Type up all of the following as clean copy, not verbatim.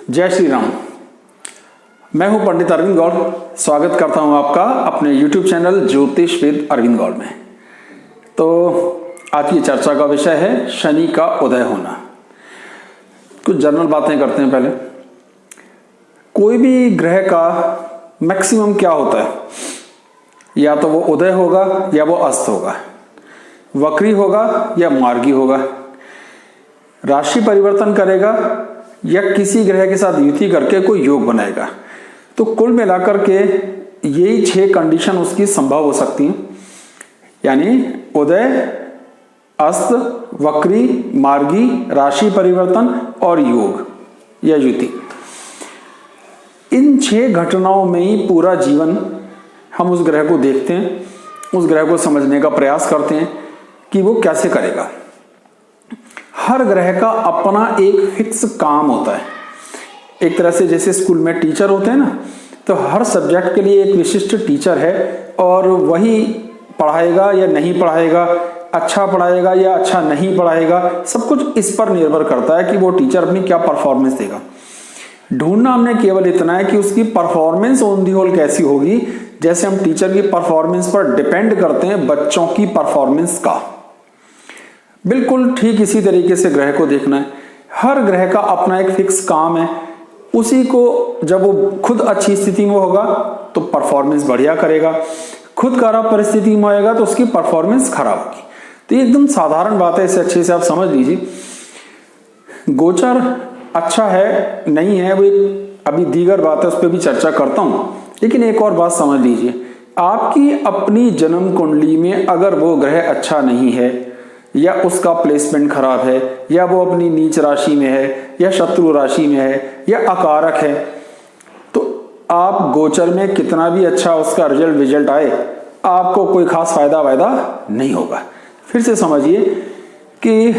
जय श्री राम। मैं हूं पंडित अरविंद गौड़। स्वागत करता हूं आपका अपने YouTube चैनल ज्योतिष विद अरविंद गौड़ में। तो आज की चर्चा का विषय है शनि का उदय होना। कुछ जनरल बातें करते हैं पहले। कोई भी ग्रह का मैक्सिमम क्या होता है, या तो वो उदय होगा या वो अस्त होगा, वक्री होगा या मार्गी होगा, राशि परिवर्तन करेगा या किसी ग्रह के साथ युति करके कोई योग बनाएगा। तो कुल मिलाकर के यही 6 कंडीशन उसकी संभव हो सकती हैं, यानी उदय, अस्त, वक्री, मार्गी, राशि परिवर्तन और योग या युति। इन 6 घटनाओं में ही पूरा जीवन हम उस ग्रह को देखते हैं, उस ग्रह को समझने का प्रयास करते हैं कि वो कैसे करेगा। हर ग्रह का अपना एक फिक्स काम होता है। एक तरह से जैसे स्कूल में टीचर होते हैं ना, तो हर सब्जेक्ट के लिए एक विशिष्ट टीचर है और वही पढ़ाएगा या नहीं पढ़ाएगा, अच्छा पढ़ाएगा या अच्छा नहीं पढ़ाएगा, सब कुछ इस पर निर्भर करता है कि वो टीचर अपनी क्या परफॉर्मेंस देगा। ढूंढना हमने केवल इतना है कि उसकी परफॉर्मेंस ऑन दी होल कैसी होगी, जैसे हम टीचर की परफॉर्मेंस पर डिपेंड करते हैं बच्चों की परफॉर्मेंस का। बिल्कुल ठीक इसी तरीके से ग्रह को देखना है। हर ग्रह का अपना एक फिक्स काम है, उसी को जब वो खुद अच्छी स्थिति में होगा तो परफॉर्मेंस बढ़िया करेगा, खुद खराब परिस्थिति में होएगा तो उसकी परफॉर्मेंस खराब होगी। तो ये एकदम साधारण बात है, इसे अच्छे से आप समझ लीजिए। गोचर अच्छा है नहीं है वो अभी दीगर बात है, उस पर भी चर्चा करता हूं, लेकिन एक और बात समझ लीजिए। आपकी अपनी जन्म कुंडली में अगर वो ग्रह अच्छा नहीं है, या उसका प्लेसमेंट खराब है, या वो अपनी नीच राशि में है, या शत्रु राशि में है, या अकारक है, तो आप गोचर में कितना भी अच्छा उसका रिजल्ट आए, आपको कोई खास फायदा नहीं होगा। फिर से समझिए कि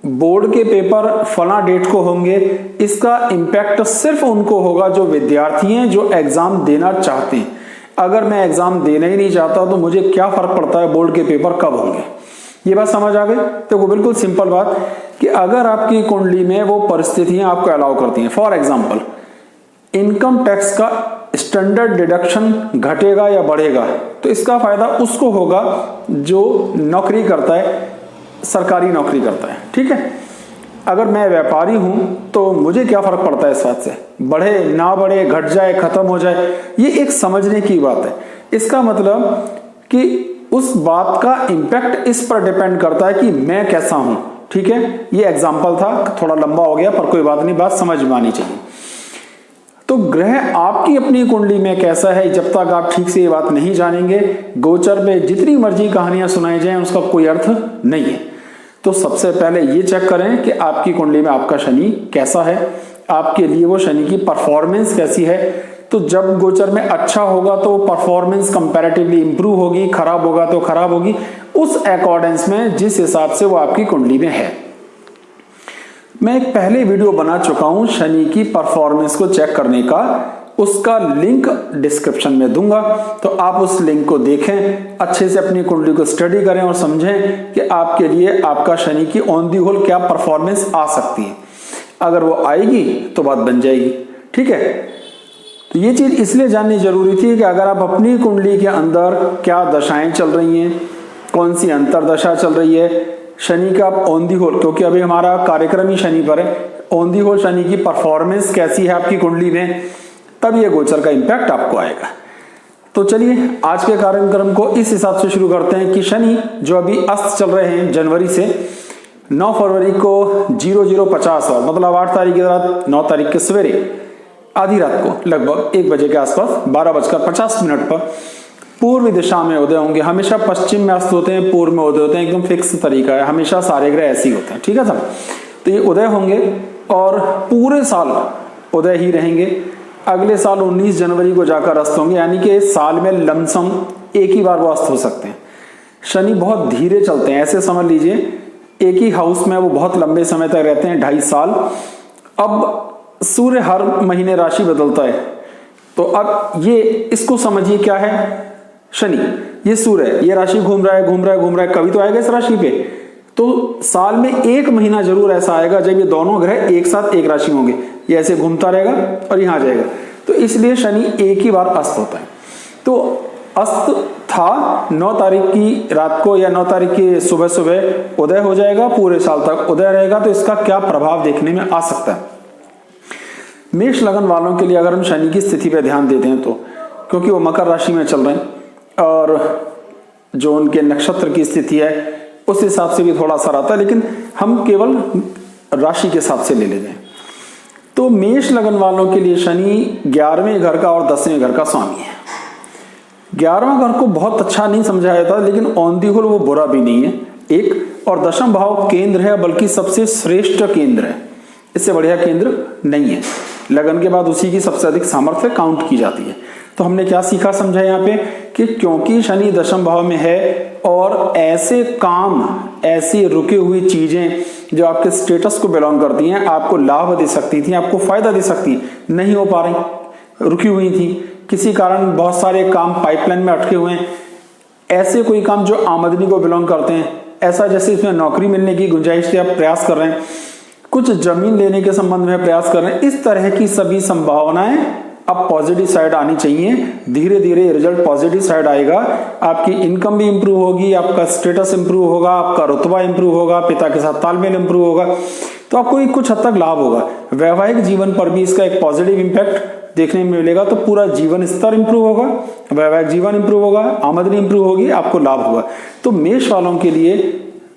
बोर्ड के पेपर फला डेट को होंगे, इसका इम्पैक्ट सिर्फ उनको होगा जो विद्यार्थी हैं, जो एग्जाम देना चाहते हैं। अगर मैं एग्जाम देना ही नहीं चाहता तो मुझे क्या फर्क पड़ता है बोर्ड के पेपर कब होंगे। ये बात समझ आ गई? तो वो बिल्कुल सिंपल बात कि अगर आपकी कुंडली में वो परिस्थितियां आपको अलाउ करती हैं, फॉर एग्जांपल इनकम टैक्स का स्टैंडर्ड डिडक्शन घटेगा या बढ़ेगा, तो इसका फायदा उसको होगा जो नौकरी करता है, सरकारी नौकरी करता है। ठीक है, अगर मैं व्यापारी हूं तो मुझे क्या फर्क पड़ता है इस बात से, बढ़े ना बढ़े, घट जाए, खत्म हो जाए, ये एक समझने की बात है। इसका मतलब कि उस बात का इंपैक्ट इस पर डिपेंड करता है कि मैं कैसा हूं। ठीक है, ये एग्जाम्पल था, थोड़ा लंबा हो गया पर कोई बात नहीं, बात समझ में आनी चाहिए। तो ग्रह आपकी अपनी कुंडली में कैसा है, जब तक आप ठीक से ये बात नहीं जानेंगे, गोचर में जितनी मर्जी कहानियां सुनाई जाएं उसका कोई अर्थ नहीं है। तो सबसे पहले ये चेक करें कि आपकी कुंडली में आपका शनि कैसा है, आपके लिए वो शनि की परफॉर्मेंस कैसी है। तो जब गोचर में अच्छा होगा तो परफॉर्मेंस कंपैरेटिवली इंप्रूव होगी, खराब होगा तो खराब होगी, उस अकॉर्डेंस में जिस हिसाब से वो आपकी कुंडली में है। मैं एक पहले वीडियो बना चुका हूं शनि की परफॉर्मेंस को चेक करने का, उसका लिंक डिस्क्रिप्शन में दूंगा, तो आप उस लिंक को देखें, अच्छे से अपनी कुंडली को स्टडी करें और समझें कि आपके लिए आपका शनि की ऑन दी होल क्या परफॉर्मेंस आ सकती है। अगर वो आएगी तो बात बन जाएगी। ठीक है, तो ये चीज इसलिए जाननी जरूरी थी कि अगर आप अपनी कुंडली के अंदर क्या दशाएं चल रही हैं, कौन सी अंतरदशा चल रही है, शनि का ऑन दी होल, क्योंकि अभी हमारा कार्यक्रम ही शनि पर है, ऑन दी होल शनि की परफॉर्मेंस कैसी है आपकी कुंडली में, तब ये गोचर का इंपैक्ट आपको आएगा। तो चलिए आज के कार्यक्रम को इस हिसाब से शुरू करते हैं कि शनि जो अभी अस्त चल रहे हैं जनवरी से 9 फरवरी को 0050 और मतलब 8 तारीख की रात 9 तारीख के सवेरे आधी रात को लगभग 1 बजे के आसपास 12:50 पर पूर्व दिशा में उदय होंगे। हमेशा पश्चिम में अस्त होते हैं, पूर्व में उदय होते हैं, एकदम फिक्स तरीका है, हमेशा सारे ग्रह ऐसे ही होते हैं। ठीक है साहब, तो ये उदय होंगे और पूरे साल उदय ही रहेंगे। अगले साल 19 जनवरी को जाकर अस्त होंगे, यानी कि साल में लमसम एक ही बार वो अस्त हो सकते हैं। शनि बहुत धीरे चलते हैं, ऐसे समझ लीजिए एक ही हाउस में वो बहुत लंबे समय तक रहते हैं, 2.5 साल। अब सूर्य हर महीने राशि बदलता है, तो अब ये इसको समझिए क्या है, शनि ये सूर्य ये राशि घूम रहा है, कभी तो आएगा इस राशि पे। तो साल में 1 महीना जरूर ऐसा आएगा जब ये दोनों ग्रह एक साथ एक राशि में होंगे। ये ऐसे घूमता रहेगा और यहाँ जाएगा। तो इसलिए शनि एक ही बार अस्त होता है। तो अस्त था 9 तारीख की रात को या 9 तारीख की सुबह सुबह उदय हो जाएगा, पूरे साल तक उदय रहेगा। तो इसका क्या प्रभाव देखने में आ सकता है? मेष लगन वालों के लिए अगर हम शनि की स्थिति पर ध्यान देते हैं तो, क्योंकि वो मकर राशि में चल रहे हैं और जो उनके नक्षत्र की स्थिति है उस हिसाब से भी थोड़ा सा रहता है, लेकिन हम केवल राशि के हिसाब से ले लेते हैं। तो मेष लगन वालों के लिए शनि 11वें घर का और 10वें घर का स्वामी है। 11वां घर को बहुत अच्छा नहीं समझा जाता, लेकिन ऑन दी होल वो बुरा भी नहीं है एक, और दशम भाव केंद्र है, बल्कि सबसे श्रेष्ठ केंद्र है, इससे बढ़िया केंद्र नहीं है। लगन के बाद उसी की सबसे अधिक सामर्थ्य काउंट की जाती है। तो हमने क्या सीखा समझा यहाँ पे कि क्योंकि शनि दशम भाव में है और ऐसे काम, ऐसी रुकी हुई चीजें जो आपके स्टेटस को बिलोंग करती हैं, आपको लाभ दे सकती थी, आपको फायदा दे सकती, नहीं हो पा रही, रुकी हुई थी किसी कारण। बहुत सारे काम पाइपलाइन में अटके हुए हैं, ऐसे कोई काम जो आमदनी को बिलोंग करते हैं, ऐसा जैसे इसमें नौकरी मिलने की गुंजाइश थी, आप प्रयास कर रहे हैं, कुछ जमीन लेने के संबंध में प्रयास कर रहे हैं, इस तरह की सभी संभावनाएं अब पॉजिटिव साइड आनी चाहिए। धीरे धीरे रिजल्ट पॉजिटिव साइड आएगा, आपकी इनकम भी इंप्रूव होगी, आपका स्टेटस इंप्रूव होगा, आपका रुतबा इंप्रूव होगा, पिता के साथ तालमेल इंप्रूव होगा, तो आपको कुछ हद तक लाभ होगा। वैवाहिक जीवन पर भी इसका एक पॉजिटिव इंपैक्ट देखने में मिलेगा। तो पूरा जीवन स्तर इंप्रूव होगा, वैवाहिक जीवन इंप्रूव होगा, आमदनी इंप्रूव होगी, आपको लाभ होगा। तो मेष वालों के लिए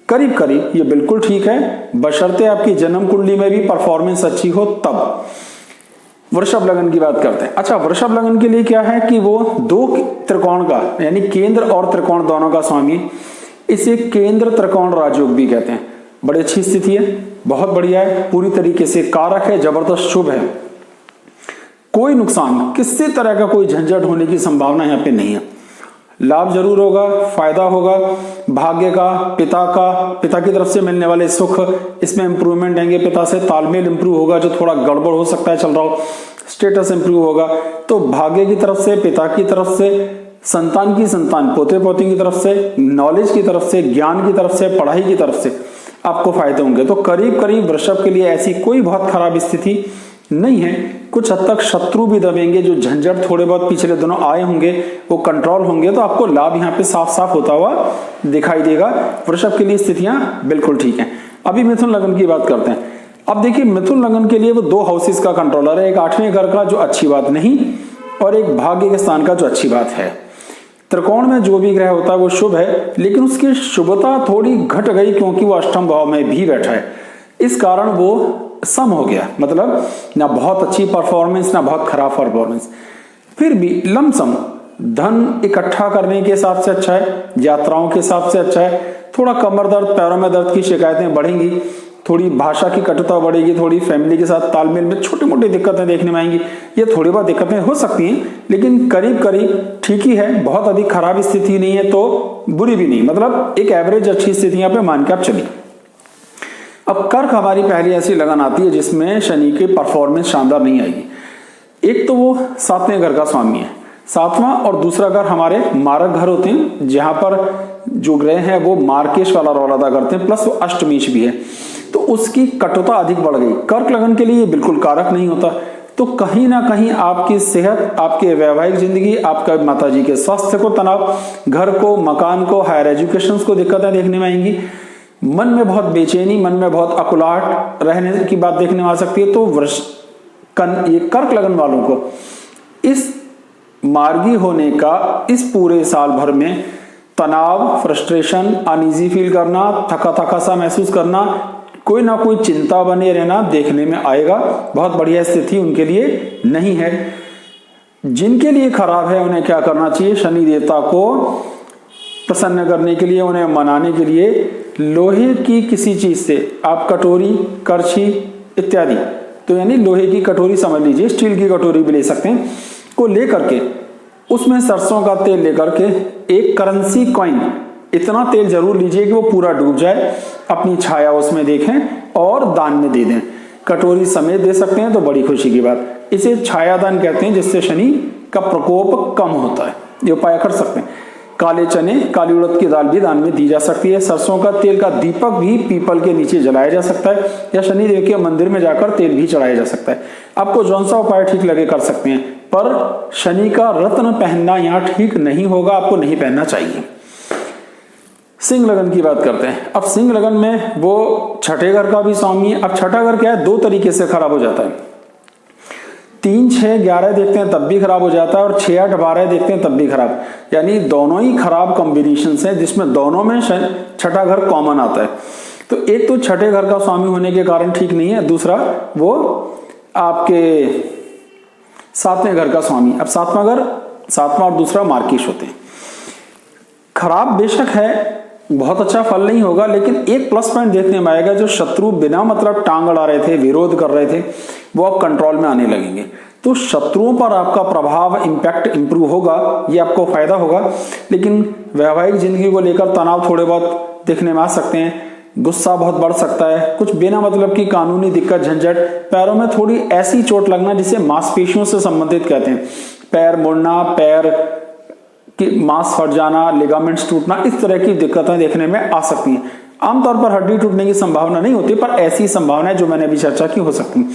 करीब करीब ये बिल्कुल ठीक है, बशर्ते आपकी जन्म कुंडली में भी परफॉर्मेंस अच्छी हो तब। वृषभ लगन की बात करते हैं। अच्छा, वृषभ लगन के लिए क्या है कि वो 2 त्रिकोण का, यानी केंद्र और त्रिकोण दोनों का स्वामी, इसे केंद्र त्रिकोण राजयोग भी कहते हैं। बड़ी अच्छी स्थिति है, बहुत बढ़िया है, पूरी तरीके से कारक है, जबरदस्त शुभ है। कोई नुकसान, किसी तरह का कोई झंझट होने की संभावना यहाँ पे नहीं है। लाभ जरूर होगा, फायदा होगा, भाग्य का, पिता की तरफ से मिलने वाले सुख, इसमें इंप्रूवमेंट आएंगे, पिता से तालमेल इंप्रूव होगा, जो थोड़ा गड़बड़ हो सकता है चल रहा हो, स्टेटस इंप्रूव होगा। तो भाग्य की तरफ से, पिता की तरफ से, संतान की संतान, पोते पोती की तरफ से, नॉलेज की तरफ से, ज्ञान की तरफ से, पढ़ाई की तरफ से आपको फायदे होंगे। तो करीब करीब वृषभ के लिए ऐसी कोई बहुत खराब स्थिति नहीं है। कुछ हद तक शत्रु भी दबेंगे, जो झंझट थोड़े बहुत पिछले दिनों आए होंगे वो कंट्रोल होंगे, तो आपको लाभ यहाँ पे साफ साफ होता हुआ दिखाई देगा। वृषभ के लिए स्थितियां बिल्कुल ठीक हैं। अभी मिथुन लगन की बात करते हैं। अब देखिए, मिथुन लगन के लिए वो 2 हाउसेस का कंट्रोलर है, एक 8वें घर का जो अच्छी बात नहीं, और एक भाग्य के स्थान का जो अच्छी बात है। त्रिकोण में जो भी ग्रह होता है वो शुभ है, लेकिन उसकी शुभता थोड़ी घट गई क्योंकि वो अष्टम भाव में भी बैठा है। इस कारण वो सम हो गया, मतलब ना बहुत अच्छी परफॉर्मेंस ना बहुत खराब परफॉर्मेंस, फिर भी लमसम धन इकट्ठा करने के हिसाब से अच्छा है, यात्राओं के हिसाब से अच्छा है। थोड़ा कमर दर्द, पैरों में दर्द की शिकायतें बढ़ेंगी, थोड़ी भाषा की कटुता बढ़ेगी, थोड़ी फैमिली के साथ तालमेल में छोटी मोटी दिक्कतें देखने में आएंगी। ये थोड़ी बहुत दिक्कतें हो सकती हैं, लेकिन करीब करीब ठीक ही है, बहुत अधिक खराब स्थिति नहीं है तो बुरी भी नहीं, मतलब एक एवरेज अच्छी स्थिति यहाँ पे मान के आप चलिए। अब कर्क हमारी पहली ऐसी लगन आती है जिसमें शनि की परफॉर्मेंस शानदार नहीं आएगी। एक तो वो 7वें घर का स्वामी है, 7वां और दूसरा घर हमारे मारक घर होते हैं, जहां पर जो ग्रह हैं वो मार्केश वाला रोल अदा करते हैं, प्लस वो अष्टमेश भी है, तो उसकी कटुता अधिक बढ़ गई। कर्क लगन के लिए बिल्कुल कारक नहीं होता। तो कहीं ना कहीं आपकी सेहत, आपके वैवाहिक जिंदगी, आपका माताजी के स्वास्थ्य को तनाव, घर को, मकान को, हायर एजुकेशन को दिक्कतें देखने में आएंगी। मन में बहुत बेचैनी, मन में बहुत अकुलाहट रहने की बात देखने में आ सकती है। तो ये कर्क लगन वालों को इस मार्गी होने का, इस पूरे साल भर में तनाव, फ्रस्ट्रेशन, अनईजी फील करना, थका थका सा महसूस करना, कोई ना कोई चिंता बने रहना देखने में आएगा। बहुत बढ़िया स्थिति उनके लिए नहीं है। जिनके लिए खराब है उन्हें क्या करना चाहिए? शनि देवता को प्रसन्न करने के लिए, उन्हें मनाने के लिए लोहे की किसी चीज से, आप कटोरी, करछी इत्यादि, तो यानी लोहे की कटोरी समझ लीजिए, स्टील की कटोरी भी ले सकते हैं, को लेकर के उसमें सरसों का तेल लेकर के एक करेंसी कॉइन, इतना तेल जरूर लीजिए कि वो पूरा डूब जाए, अपनी छाया उसमें देखें और दान में दे दें। कटोरी समेत दे सकते हैं तो बड़ी खुशी की बात। इसे छायादान कहते हैं, जिससे शनि का प्रकोप कम होता है। ये उपाय कर सकते हैं। काले चने, काली उड़द की दाल भी दान में दी जा सकती है। सरसों का तेल का दीपक भी पीपल के नीचे जलाया जा सकता है, या शनिदेव के मंदिर में जाकर तेल भी चढ़ाया जा सकता है। आपको जौन सा उपाय ठीक लगे कर सकते हैं, पर शनि का रत्न पहनना यहाँ ठीक नहीं होगा, आपको नहीं पहनना चाहिए। सिंह लगन की बात करते हैं। अब सिंह लगन में वो छठे घर का भी स्वामी है। अब छठा घर क्या है, दो तरीके से खराब हो जाता है। 3, 6, 11 देखते हैं तब भी खराब हो जाता है, और 6, 8, 12 देखते हैं तब भी खराब, यानी दोनों ही खराब कॉम्बिनेशन हैं, जिसमें दोनों में छठा घर कॉमन आता है। तो एक तो छठे घर का स्वामी होने के कारण ठीक नहीं है, दूसरा वो आपके 7वें घर का स्वामी। अब 7वां घर, 7वां और दूसरा मार्किश होते हैं। खराब बेशक है, बहुत अच्छा फल नहीं होगा, लेकिन एक प्लस पॉइंट देखने में आएगा, जो शत्रु बिना मतलब टांग अड़ा रहे थे, विरोध कर रहे थे, वो अब कंट्रोल में आने लगेंगे। तो शत्रुओं पर आपका प्रभाव, इंपैक्ट इंप्रूव होगा, ये आपको फायदा होगा। लेकिन वैवाहिक जिंदगी को लेकर तनाव थोड़े बहुत देखने में आ सकते हैं, गुस्सा बहुत बढ़ सकता है, कुछ बिना मतलब की कानूनी दिक्कत, झंझट, पैरों में थोड़ी ऐसी चोट लगना जिसे मांसपेशियों से संबंधित कहते हैं, पैर मुड़ना, पैर कि मांस फट जाना, लिगामेंट्स टूटना, इस तरह की दिक्कतें देखने में आ सकती हैं। आमतौर पर हड्डी टूटने की संभावना नहीं होती, पर ऐसी संभावनाएं जो मैंने अभी चर्चा की हो सकती हैं।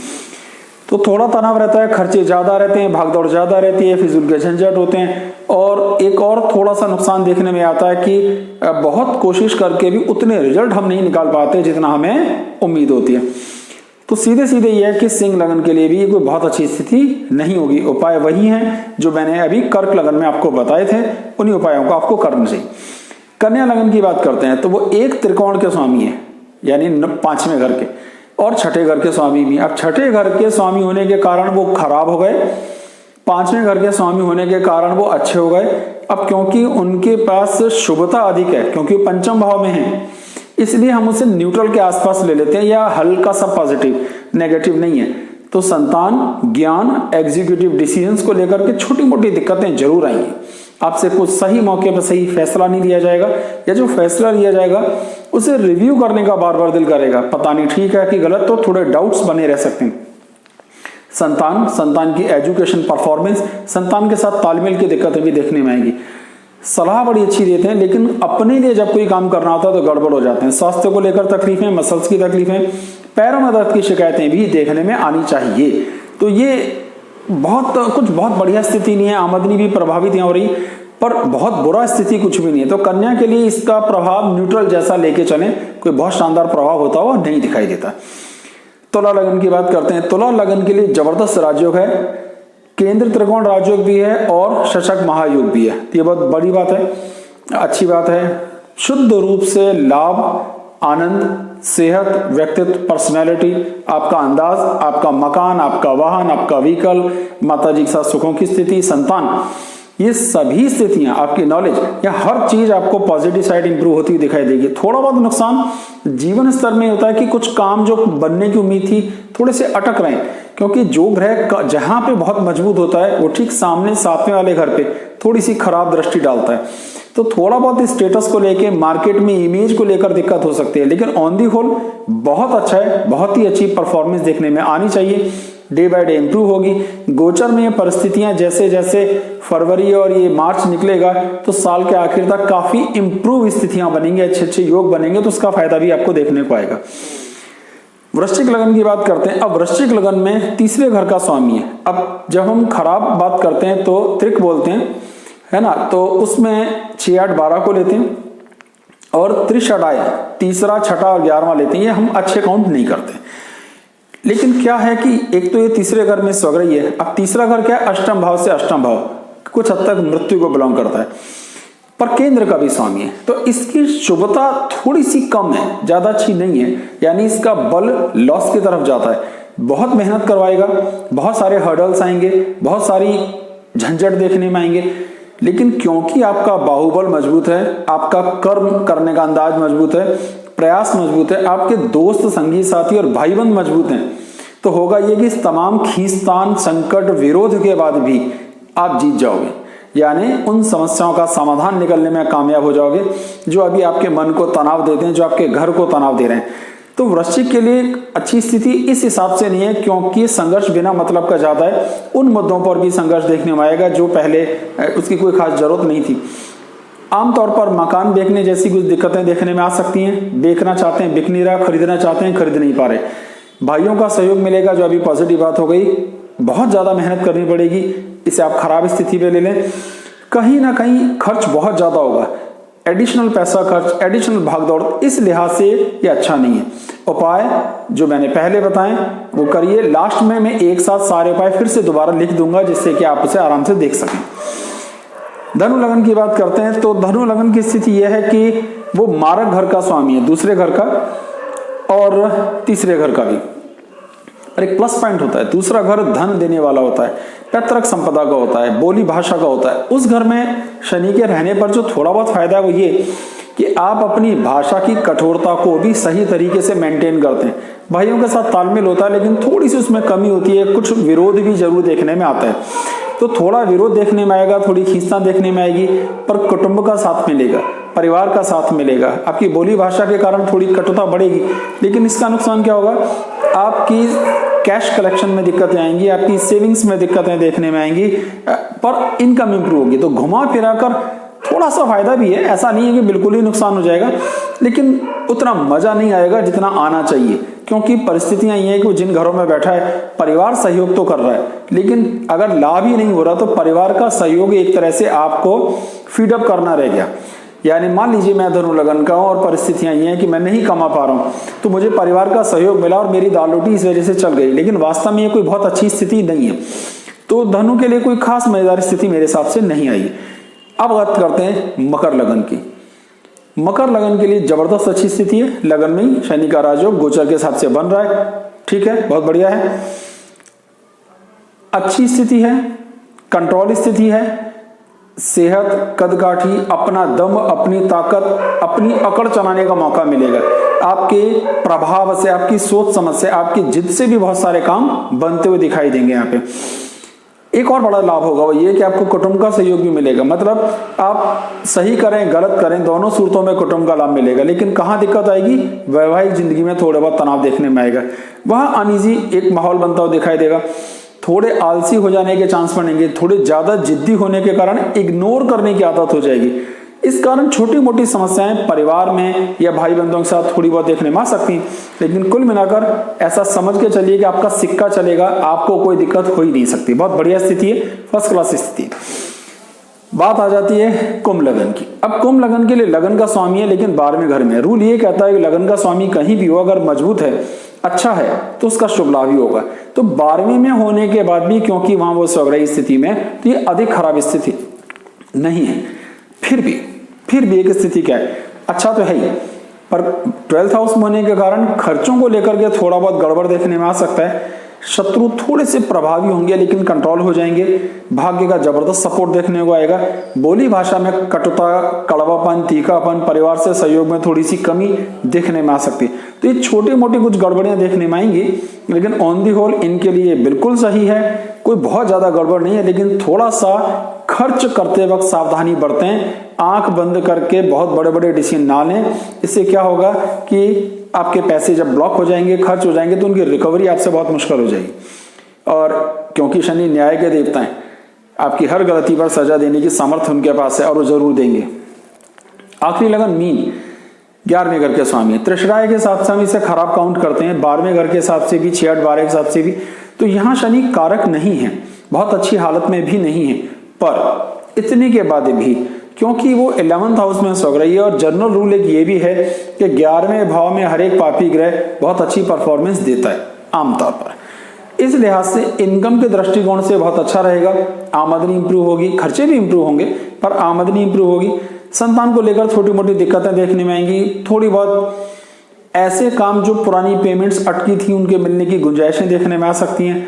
तो थोड़ा तनाव रहता है, खर्चे ज्यादा रहते हैं, भागदौड़ ज्यादा रहती है, फिजूल के झंझट होते हैं, और एक और थोड़ा सा नुकसान देखने में आता है कि बहुत कोशिश करके भी उतने रिजल्ट हम नहीं निकाल पाते जितना हमें उम्मीद होती है। तो सीधे सीधे यह है कि सिंह लगन के लिए भी कोई बहुत अच्छी स्थिति नहीं होगी। उपाय वही हैं जो मैंने अभी कर्क लगन में आपको बताए थे, उन्हीं उपायों को आपको करना चाहिए। कन्या लगन की बात करते हैं तो वो एक त्रिकोण के स्वामी है, यानी 5वें घर के, और छठे घर के स्वामी भी। अब छठे घर के स्वामी होने के कारण वो खराब हो गए, 5वें घर के स्वामी होने के कारण वो अच्छे हो गए। अब क्योंकि उनके पास शुभता अधिक है, क्योंकि वो पंचम भाव में है, इसलिए हम उसे न्यूट्रल के आसपास ले लेते हैं, या हल्का सा पॉजिटिव, नेगेटिव नहीं है। तो संतान, ज्ञान, एग्जीक्यूटिव डिसीजंस को लेकर के छोटी मोटी दिक्कतें जरूर आएंगी। आपसे कुछ सही मौके पर सही फैसला नहीं लिया जाएगा, या जो फैसला लिया जाएगा उसे रिव्यू करने का बार बार दिल करेगा, पता नहीं ठीक है कि गलत, तो थोड़े डाउट्स बने रह सकते हैं। संतान की एजुकेशन परफॉर्मेंस, संतान के साथ तालमेल की दिक्कतें भी देखने में आएंगी। सलाह बड़ी अच्छी देते हैं, लेकिन अपने लिए जब कोई काम करना होता है तो गड़बड़ हो जाते हैं। स्वास्थ्य को लेकर तकलीफें, मसल्स की तकलीफें, पैरों में दर्द की शिकायतें भी देखने में आनी चाहिए। तो ये बहुत बढ़िया स्थिति नहीं है, आमदनी भी प्रभावित नहीं हो रही, पर बहुत बुरा स्थिति कुछ भी नहीं है। तो कन्या के लिए इसका प्रभाव न्यूट्रल जैसा लेके चले, कोई बहुत शानदार प्रभाव होता हुआ नहीं दिखाई देता। तुला लगन की बात करते हैं। तुला लगन के लिए जबरदस्त राजयोग है, केंद्र त्रिकोण राजयोग भी है और शशक महायोग भी है। ये बहुत बड़ी बात है, अच्छी बात है। शुद्ध रूप से लाभ, आनंद, सेहत, व्यक्तित्व, पर्सनैलिटी, आपका अंदाज, आपका मकान, आपका वाहन, आपका व्हीकल, माताजी के साथ सुखों की स्थिति, संतान, ये सभी स्थितियां, आपकी नॉलेज, या हर चीज आपको पॉजिटिव साइड इंप्रूव होती हुई दिखाई देगी। थोड़ा बहुत नुकसान जीवन स्तर में होता है कि कुछ काम जो बनने की उम्मीद थी थोड़े से अटक रहे हैं, क्योंकि जो ग्रह जहां पे बहुत मजबूत होता है वो ठीक सामने 7वें वाले घर पे थोड़ी सी खराब दृष्टि डालता है। तो थोड़ा बहुत स्टेटस को लेके, मार्केट में इमेज को लेकर दिक्कत हो सकती है, लेकिन ऑन दी होल बहुत अच्छा है, बहुत ही अच्छी परफॉर्मेंस देखने में आनी चाहिए। डे बाय डे इंप्रूव होगी। गोचर में ये परिस्थितियां जैसे जैसे फरवरी और ये मार्च निकलेगा तो साल के आखिर तक काफी इंप्रूव स्थितियां बनेंगी, अच्छे अच्छे योग बनेंगे, तो उसका फायदा भी आपको देखने को आएगा। वृश्चिक लगन की बात करते हैं। अब वृश्चिक लगन में तीसरे घर का स्वामी है। अब जब हम खराब बात करते हैं तो त्रिक बोलते हैं, है ना, तो उसमें 6, 8, 12 को लेते हैं, और त्रिषडाय तीसरा, छठा और 11वां लेते हैं। ये हम अच्छे काउंट नहीं करते। लेकिन क्या है कि एक तो ये तीसरे घर में स्वग्रही है। अब तीसरा घर क्या है, अष्टम भाव से अष्टम भाव, कुछ हद तक मृत्यु को बिलोंग करता है, पर केंद्र का भी स्वामी है, तो इसकी शुभता थोड़ी सी कम है, ज्यादा अच्छी नहीं है, यानी इसका बल लॉस की तरफ जाता है। बहुत मेहनत करवाएगा, बहुत सारे हर्डल्स आएंगे, बहुत सारी झंझट देखने में आएंगे, लेकिन क्योंकि आपका बाहुबल मजबूत है, आपका कर्म करने का अंदाज मजबूत है, प्रयास मजबूत है, आपके दोस्त, संगी साथी और भाई बंद मजबूत हैं, तो होगा ये कि इस तमाम खींचतान, संकट, विरोध के बाद भी आप जीत जाओगे, यानी उन समस्याओं का समाधान निकलने में कामयाब हो जाओगे जो अभी आपके मन को तनाव देते हैं, जो आपके घर को तनाव दे रहे हैं। तो वृश्चिक के लिए अच्छी स्थिति इस हिसाब से नहीं है, क्योंकि संघर्ष बिना मतलब का ज्यादा है। उन मुद्दों पर भी संघर्ष देखने में आएगा जो पहले उसकी कोई खास जरूरत नहीं थी। आमतौर पर मकान बेचने जैसी कुछ दिक्कतें देखने में आ सकती हैं। बेचना चाहते हैं, बिक नहीं रहा, खरीदना चाहते हैं, खरीद नहीं पा रहे। भाइयों का सहयोग मिलेगा, जो अभी पॉजिटिव बात हो गई। बहुत ज़्यादा मेहनत करनी पड़ेगी, इसे आप खराब स्थिति पे ले लें। कहीं ना कहीं खर्च बहुत ज़्यादा होगा, एडिशनल पैसा खर्च, एडिशनल भागदौड़, इस लिहाज से ये अच्छा नहीं है। उपाय जो मैंने पहले बताए वो करिए। लास्ट में मैं एक साथ सारे उपाय फिर से दोबारा लिख दूंगा, जिससे कि आप उसे आराम से देख सकें। धनु लगन की बात करते हैं तो धनु लगन की स्थिति यह है कि वो मारक घर का स्वामी है, दूसरे घर का और तीसरे घर का भी। और एक प्लस पॉइंट होता है, दूसरा घर धन देने वाला होता है, पैतृक संपदा का होता है, बोली भाषा का होता है। उस घर में शनि के रहने पर जो थोड़ा बहुत फायदा है वो ये कि आप अपनी भाषा की कठोरता को भी सही तरीके से मेंटेन करते हैं। भाइयों के साथ तालमेल होता है, लेकिन थोड़ी सी उसमें कमी होती है, कुछ विरोध भी जरूर देखने में आता है। तो थोड़ा विरोध देखने में आएगा, थोड़ी खींचतान देखने में आएगी, पर कुटुंब का साथ मिलेगा, परिवार का साथ मिलेगा। आपकी बोली भाषा के कारण थोड़ी कटुता बढ़ेगी, लेकिन इसका नुकसान क्या होगा, आपकी कैश कलेक्शन में दिक्कतें आएंगी, आपकी सेविंग्स में दिक्कतें देखने में आएंगी, पर इनकम इंप्रूव होगी। तो घुमा फिरा कर थोड़ा सा फायदा भी है, ऐसा नहीं है कि बिल्कुल ही नुकसान हो जाएगा, लेकिन उतना मजा नहीं आएगा जितना आना चाहिए। क्योंकि परिस्थितियां ये हैं कि वो जिन घरों में बैठा है, परिवार सहयोग तो कर रहा है, लेकिन अगर लाभ ही नहीं हो रहा तो परिवार का सहयोग एक तरह से आपको फीडअप करना रह गया। यानी मान लीजिए मैं धनु लगन का हूं और परिस्थितियां ये हैं कि मैं नहीं कमा पा रहा हूं, तो मुझे परिवार का सहयोग मिला और मेरी दाल रोटी इस वजह से चल गई, लेकिन वास्तव में ये कोई बहुत अच्छी स्थिति नहीं है। तो धनु के लिए कोई खास मजेदार स्थिति मेरे हिसाब से नहीं आई। अब बात करते हैं मकर लगन की। मकर लगन के लिए जबरदस्त अच्छी स्थिति है। लगन में ही शनि का राजयोग गोचर के हिसाब से बन रहा है, ठीक है, बहुत बढ़िया है, अच्छी स्थिति है, कंट्रोल स्थिति है। सेहत, कदकाठी, अपना दम, अपनी ताकत, अपनी अकड़ चलाने का मौका मिलेगा। आपके प्रभाव से, आपकी सोच समझ से, आपकी जिद से भी बहुत सारे काम बनते हुए दिखाई देंगे। यहाँ पे एक और बड़ा लाभ होगा वो ये कि आपको कुटुंब का सहयोग भी मिलेगा। मतलब आप सही करें गलत करें, दोनों सूरतों में कुटुंब का लाभ मिलेगा। लेकिन कहाँ दिक्कत आएगी, वैवाहिक जिंदगी में थोड़ा बहुत तनाव देखने में आएगा, वहां अनईजी एक माहौल बनता हुआ दिखाई देगा। थोड़े आलसी हो जाने के चांस बनेंगे, थोड़े ज्यादा जिद्दी होने के कारण इग्नोर करने की आदत हो जाएगी। इस कारण छोटी मोटी समस्याएं परिवार में या भाई बंधुओं के साथ थोड़ी बहुत देखने में आ सकती हैं, लेकिन कुल मिलाकर ऐसा समझ के चलिए कि आपका सिक्का चलेगा, आपको कोई दिक्कत हो ही नहीं सकती। बहुत बढ़िया स्थिति है, फर्स्ट क्लास स्थिति। बात आ जाती है कुंभ लगन की। अब कुंभ लगन के लिए लगन का स्वामी है लेकिन 12वें घर में। रूल ये कहता है कि लगन का स्वामी कहीं भी हो, अगर मजबूत है, अच्छा है, तो उसका शुभ लाभ ही होगा। तो 12वें में होने के बाद भी क्योंकि वहां वो स्वग्रही स्थिति में, तो ये अधिक खराब स्थिति नहीं है। फिर भी एक स्थिति क्या है, अच्छा तो है ही, पर 12th हाउस में होने के कारण खर्चों को लेकर के थोड़ा बहुत गड़बड़ देखने में आ सकता है। शत्रु थोड़े से प्रभावी होंगे लेकिन कंट्रोल हो जाएंगे। भाग्य का जबरदस्त सपोर्ट देखने को आएगा। बोली भाषा में कटुता, कड़वापन, तीखापन, परिवार से सहयोग में थोड़ी सी कमी देखने में आ सकती है। तो ये छोटी मोटी कुछ गड़बड़ियां देखने में आएंगी, लेकिन ऑन दी होल इनके लिए बिल्कुल सही है। कोई बहुत ज्यादा गड़बड़ नहीं है, लेकिन थोड़ा सा खर्च करते वक्त सावधानी बरतें। आंख बंद करके बहुत बड़े बड़े डिसीजन ना लें। इससे क्या होगा कि आपके पैसे जब ब्लॉक हो जाएंगे, खर्च हो जाएंगे, तो उनकी रिकवरी आपसे बहुत मुश्किल हो जाएगी। और क्योंकि शनि न्याय के देवता हैं, आपकी हर गलती पर सजा देने की सामर्थ्य उनके पास है और वो जरूर देंगे। आखिरी लगन मीन, 11वें घर के स्वामी। त्रिशराय के हिसाब से हम इसे खराब काउंट करते हैं, 12वें घर के हिसाब से भी, 6-8-12 के हिसाब से भी। तो यहाँ शनि कारक नहीं है, बहुत अच्छी हालत में भी नहीं है, पर इतने के बाद भी क्योंकि वो 11th हाउस में स्वग्रही है और जनरल रूल एक ये भी है कि 11वें भाव में हर एक पापी ग्रह बहुत अच्छी परफॉर्मेंस देता है आमतौर पर। इस लिहाज से इनकम के दृष्टिकोण से बहुत अच्छा रहेगा। आमदनी इंप्रूव होगी, खर्चे भी इंप्रूव होंगे, पर आमदनी इंप्रूव होगी। संतान को लेकर छोटी मोटी दिक्कतें देखने में आएंगी। थोड़ी बहुत ऐसे काम जो पुरानी पेमेंट्स अटकी थी उनके मिलने की गुंजाइशें देखने में आ सकती हैं।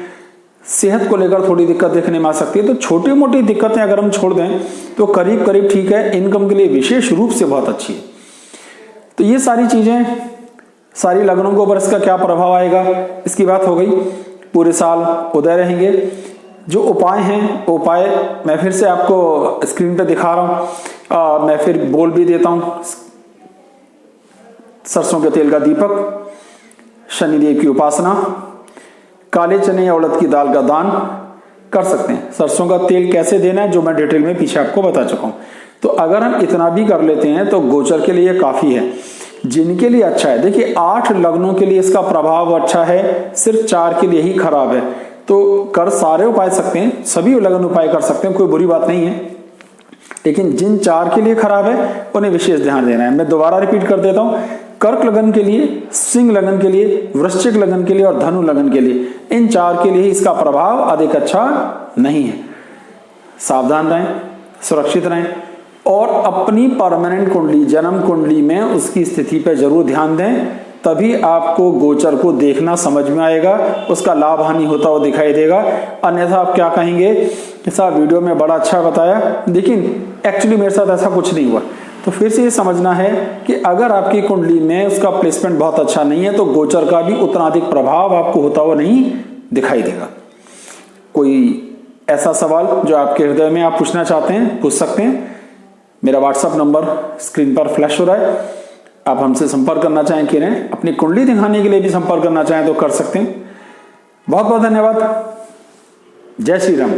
सेहत को लेकर थोड़ी दिक्कत देखने में आ सकती है। तो छोटी मोटी दिक्कतें अगर हम छोड़ दें तो करीब करीब ठीक है। इनकम के लिए विशेष रूप से बहुत अच्छी है। तो ये सारी चीजें, सारी लगनों के ऊपर इसका क्या प्रभाव आएगा, इसकी बात हो गई। पूरे साल उदय रहेंगे। जो उपाय हैं, उपाय मैं फिर से आपको स्क्रीन पे दिखा रहा हूं, मैं फिर बोल भी देता हूं। सरसों के तेल का दीपक, शनिदेव की उपासना, काले चने या उड़द की दाल का दान, कर सकते हैं। सरसों का तेल कैसे देना है जो मैं डिटेल में पीछे आपको बता चुका हूं। तो अगर हम इतना भी कर लेते हैं तो गोचर के लिए काफी है। जिनके लिए अच्छा है, देखिए 8 लग्नों के लिए इसका प्रभाव अच्छा है, सिर्फ 4 के लिए ही खराब है। तो कर सारे उपाय सकते हैं, सभी लग्न उपाय कर सकते हैं, कोई बुरी बात नहीं है, लेकिन जिन 4 के लिए खराब है उन्हें विशेष ध्यान देना है। मैं दोबारा रिपीट कर देता हूं, कर्क लगन के लिए, सिंह लगन के लिए, वृश्चिक लगन के लिए और धनु लगन के लिए, इन 4 के लिए इसका प्रभाव अधिक अच्छा नहीं है। सावधान रहें, सुरक्षित रहें और अपनी परमानेंट कुंडली, जन्म कुंडली में उसकी स्थिति पर जरूर ध्यान दें, तभी आपको गोचर को देखना समझ में आएगा, उसका लाभ हानि होता हुआ दिखाई देगा। अन्यथा आप क्या कहेंगे कि साहब वीडियो में बड़ा अच्छा बताया, लेकिन एक्चुअली मेरे साथ ऐसा कुछ नहीं हुआ। तो फिर से ये समझना है कि अगर आपकी कुंडली में उसका प्लेसमेंट बहुत अच्छा नहीं है तो गोचर का भी उतना अधिक प्रभाव आपको होता हुआ नहीं दिखाई देगा। कोई ऐसा सवाल जो आपके हृदय में आप पूछना चाहते हैं, पूछ सकते हैं। मेरा व्हाट्सएप नंबर स्क्रीन पर फ्लैश हो रहा है, आप हमसे संपर्क करना चाहें करें, अपनी कुंडली दिखाने के लिए भी संपर्क करना चाहें तो कर सकते हैं। बहुत बहुत धन्यवाद। जय श्री राम।